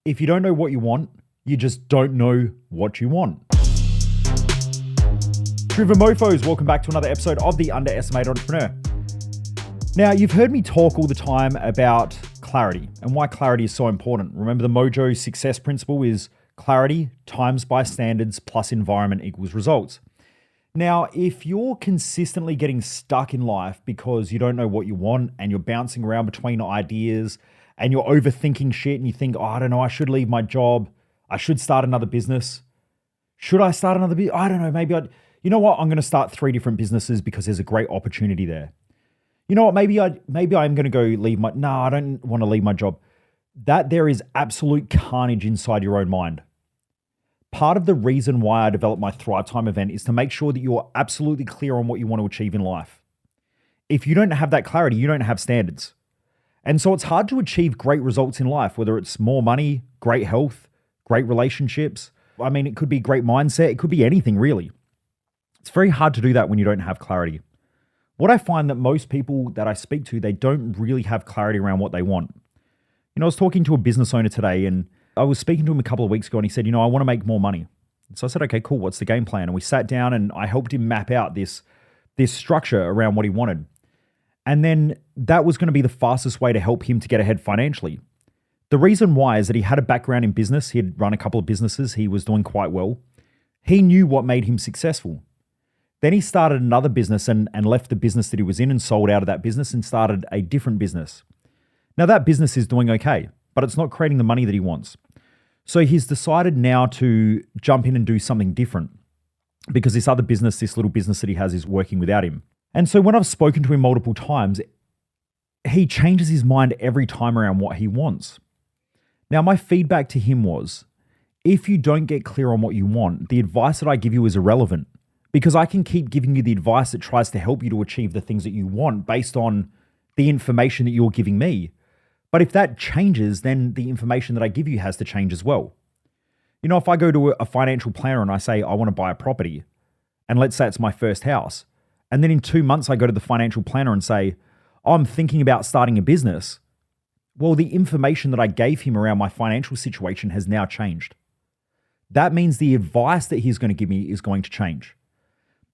If you don't know what you want, you just don't know what you want. Driven Mofos, welcome back to another episode of The Underestimated Entrepreneur. Now, you've heard me talk all the time about clarity and why clarity is so important. Remember, the Mojo success principle is clarity times by standards plus environment equals results. Now, if you're consistently getting stuck in life because you don't know what you want and you're bouncing around between ideas and you're overthinking shit and you think, oh, I don't know, I should leave my job. I should start another business. Should I start another business? I don't know, you know what? I'm going to start 3 different businesses because there's a great opportunity there. You know what? Maybe I'm going to go leave I don't want to leave my job. That there is absolute carnage inside your own mind. Part of the reason why I developed my Thrive Time event is to make sure that you're absolutely clear on what you want to achieve in life. If you don't have that clarity, you don't have standards. And so it's hard to achieve great results in life, whether it's more money, great health, great relationships. I mean, it could be great mindset. It could be anything really. It's very hard to do that when you don't have clarity. What I find that most people that I speak to, they don't really have clarity around what they want. You know, I was talking to a business owner today and I was speaking to him a couple of weeks ago and he said, I want to make more money. So I said, okay, cool. What's the game plan? And we sat down and I helped him map out this structure around what he wanted. And then that was going to be the fastest way to help him to get ahead financially. The reason why is that he had a background in business. He had run a couple of businesses. He was doing quite well. He knew what made him successful. Then he started another business and left the business that he was in and sold out of that business and started a different business. Now that business is doing okay, but it's not creating the money that he wants. So he's decided now to jump in and do something different because this other business, this little business that he has, is working without him. And so when I've spoken to him multiple times, he changes his mind every time around what he wants. Now, my feedback to him was, if you don't get clear on what you want, the advice that I give you is irrelevant because I can keep giving you the advice that tries to help you to achieve the things that you want based on the information that you're giving me. But if that changes, then the information that I give you has to change as well. You know, if I go to a financial planner and I say, I want to buy a property, and let's say it's my first house, and then in 2 months I go to the financial planner and say, I'm thinking about starting a business. Well, the information that I gave him around my financial situation has now changed. That means the advice that he's going to give me is going to change.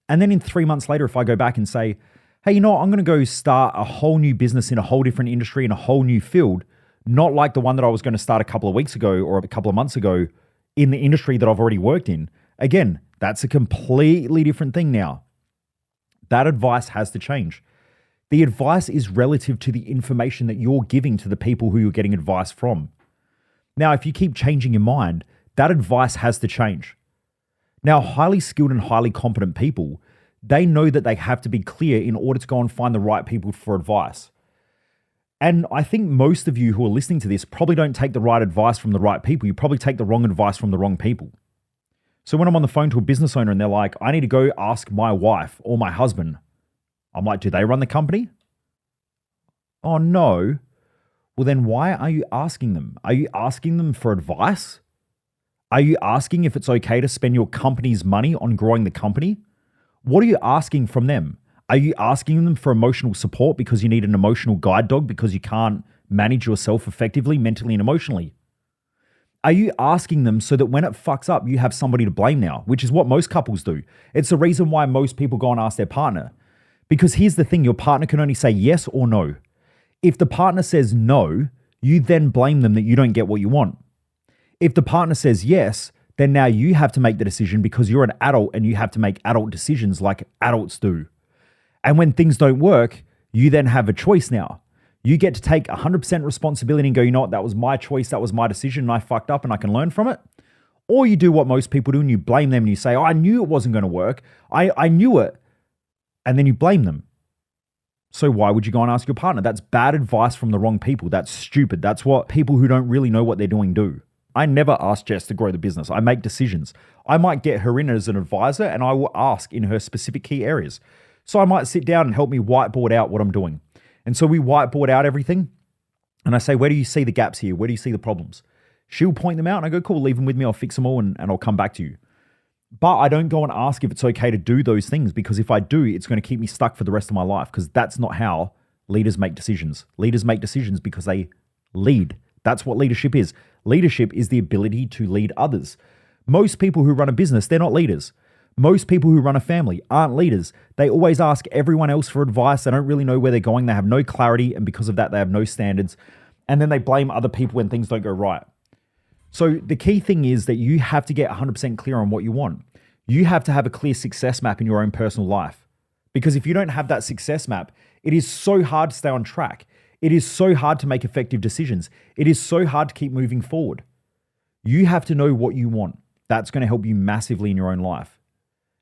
And then in 3 months later, if I go back and say, hey, you know what? I'm going to go start a whole new business in a whole different industry in a whole new field, not like the one that I was going to start a couple of weeks ago or a couple of months ago in the industry that I've already worked in. Again, that's a completely different thing now. That advice has to change. The advice is relative to the information that you're giving to the people who you're getting advice from. Now, if you keep changing your mind, that advice has to change. Now, highly skilled and highly competent people, they know that they have to be clear in order to go and find the right people for advice. And I think most of you who are listening to this probably don't take the right advice from the right people. You probably take the wrong advice from the wrong people. So when I'm on the phone to a business owner and they're like, I need to go ask my wife or my husband, I'm like, do they run the company? Oh, no. Well, then why are you asking them? Are you asking them for advice? Are you asking if it's okay to spend your company's money on growing the company? What are you asking from them? Are you asking them for emotional support because you need an emotional guide dog because you can't manage yourself effectively, mentally and emotionally? Are you asking them so that when it fucks up, you have somebody to blame now, which is what most couples do. It's the reason why most people go and ask their partner. Because here's the thing, your partner can only say yes or no. If the partner says no, you then blame them that you don't get what you want. If the partner says yes, then now you have to make the decision because you're an adult and you have to make adult decisions like adults do. And when things don't work, you then have a choice now. You get to take 100% responsibility and go, you know what, that was my choice, that was my decision, and I fucked up and I can learn from it. Or you do what most people do and you blame them and you say, oh, I knew it wasn't going to work. I knew it. And then you blame them. So why would you go and ask your partner? That's bad advice from the wrong people. That's stupid. That's what people who don't really know what they're doing do. I never ask Jess to grow the business. I make decisions. I might get her in as an advisor and I will ask in her specific key areas. So I might sit down and help me whiteboard out what I'm doing. And so we whiteboard out everything. And I say, where do you see the gaps here? Where do you see the problems? She'll point them out and I go, cool, leave them with me. I'll fix them all and I'll come back to you. But I don't go and ask if it's okay to do those things because if I do, it's going to keep me stuck for the rest of my life because that's not how leaders make decisions. Leaders make decisions because they lead. That's what leadership is. Leadership is the ability to lead others. Most people who run a business, they're not leaders. Most people who run a family aren't leaders. They always ask everyone else for advice. They don't really know where they're going. They have no clarity. And because of that, they have no standards. And then they blame other people when things don't go right. So the key thing is that you have to get 100% clear on what you want. You have to have a clear success map in your own personal life. Because if you don't have that success map, it is so hard to stay on track. It is so hard to make effective decisions. It is so hard to keep moving forward. You have to know what you want. That's going to help you massively in your own life.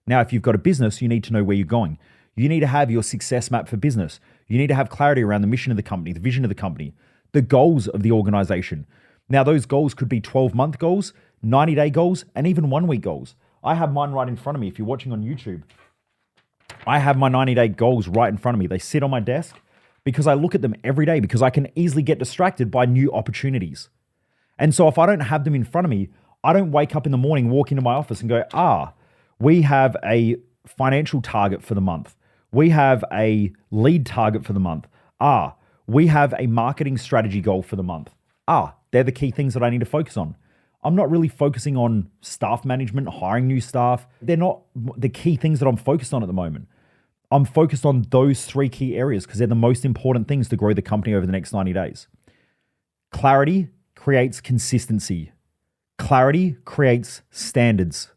Now, if you've got a business, you need to know where you're going. You need to have your success map for business. You need to have clarity around the mission of the company, the vision of the company, the goals of the organization. Now, those goals could be 12-month goals, 90-day goals, and even 1-week goals. I have mine right in front of me. If you're watching on YouTube, I have my 90-day goals right in front of me. They sit on my desk because I look at them every day because I can easily get distracted by new opportunities. And so if I don't have them in front of me, I don't wake up in the morning, walk into my office and go, we have a financial target for the month. We have a lead target for the month. We have a marketing strategy goal for the month. They're the key things that I need to focus on. I'm not really focusing on staff management, hiring new staff. They're not the key things that I'm focused on at the moment. I'm focused on those 3 key areas because they're the most important things to grow the company over the next 90 days. Clarity creates consistency. Clarity creates standards.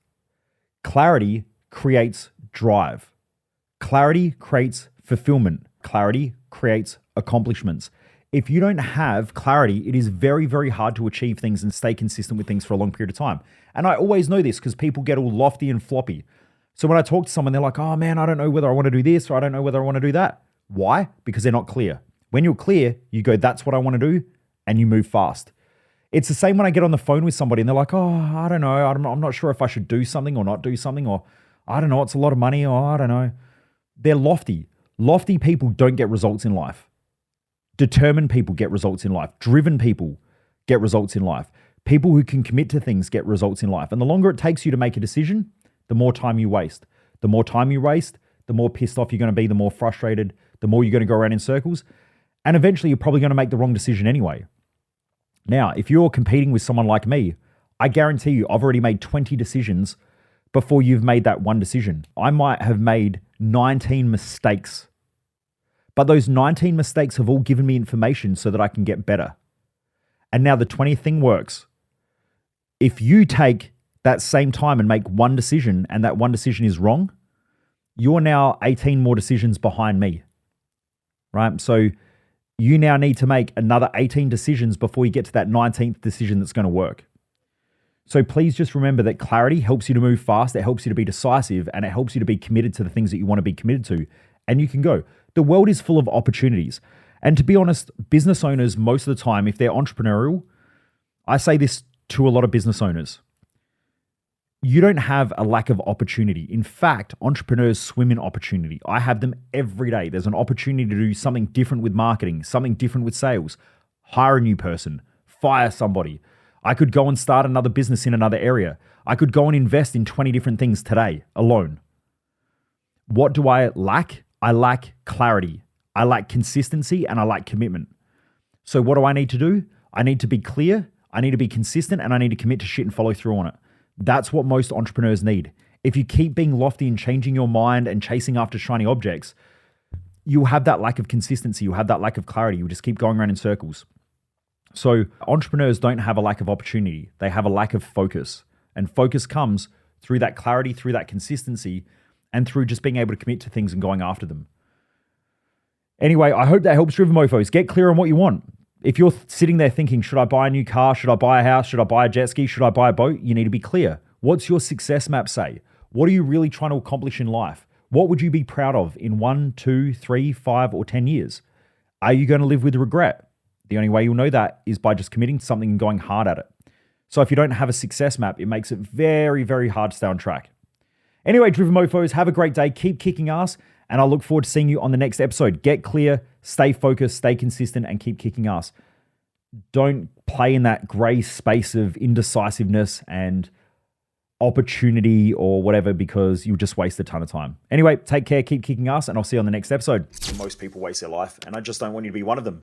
Clarity creates drive. Clarity creates fulfillment. Clarity creates accomplishments. If you don't have clarity, it is very, very hard to achieve things and stay consistent with things for a long period of time. And I always know this because people get all lofty and floppy. So when I talk to someone, they're like, oh man, I don't know whether I want to do this or I don't know whether I want to do that. Why? Because they're not clear. When you're clear, you go, that's what I want to do, and you move fast. It's the same when I get on the phone with somebody and they're like, oh, I don't know. I'm not sure if I should do something or not do something, or I don't know, it's a lot of money, or I don't know. They're lofty. Lofty people don't get results in life. Determined people get results in life. Driven people get results in life. People who can commit to things get results in life. And the longer it takes you to make a decision, the more time you waste. The more time you waste, the more pissed off you're going to be, the more frustrated, the more you're going to go around in circles. And eventually you're probably going to make the wrong decision anyway. Now, if you're competing with someone like me, I guarantee you I've already made 20 decisions before you've made that one decision. I might have made 19 mistakes. But those 19 mistakes have all given me information so that I can get better. And now the 20th thing works. If you take that same time and make one decision and that one decision is wrong, you're now 18 more decisions behind me, right? So you now need to make another 18 decisions before you get to that 19th decision that's going to work. So please just remember that clarity helps you to move fast, it helps you to be decisive, and it helps you to be committed to the things that you want to be committed to. And you can go. The world is full of opportunities. And to be honest, business owners, most of the time, if they're entrepreneurial, I say this to a lot of business owners, you don't have a lack of opportunity. In fact, entrepreneurs swim in opportunity. I have them every day. There's an opportunity to do something different with marketing, something different with sales, hire a new person, fire somebody. I could go and start another business in another area. I could go and invest in 20 different things today alone. What do I lack? I lack clarity. I lack consistency, and I lack commitment. So what do I need to do? I need to be clear, I need to be consistent, and I need to commit to shit and follow through on it. That's what most entrepreneurs need. If you keep being lofty and changing your mind and chasing after shiny objects, you'll have that lack of consistency. You'll have that lack of clarity. You'll just keep going around in circles. So entrepreneurs don't have a lack of opportunity. They have a lack of focus. And focus comes through that clarity, through that consistency, and through just being able to commit to things and going after them. Anyway, I hope that helps, Driven Mofos. Get clear on what you want. If you're sitting there thinking, should I buy a new car? Should I buy a house? Should I buy a jet ski? Should I buy a boat? You need to be clear. What's your success map say? What are you really trying to accomplish in life? What would you be proud of in 1, 2, 3, 5, or 10 years? Are you going to live with regret? The only way you'll know that is by just committing to something and going hard at it. So if you don't have a success map, it makes it very, very hard to stay on track. Anyway, Driven Mofos, have a great day. Keep kicking ass. And I look forward to seeing you on the next episode. Get clear, stay focused, stay consistent, and keep kicking ass. Don't play in that gray space of indecisiveness and opportunity or whatever, because you'll just waste a ton of time. Anyway, take care, keep kicking ass, and I'll see you on the next episode. Most people waste their life, and I just don't want you to be one of them.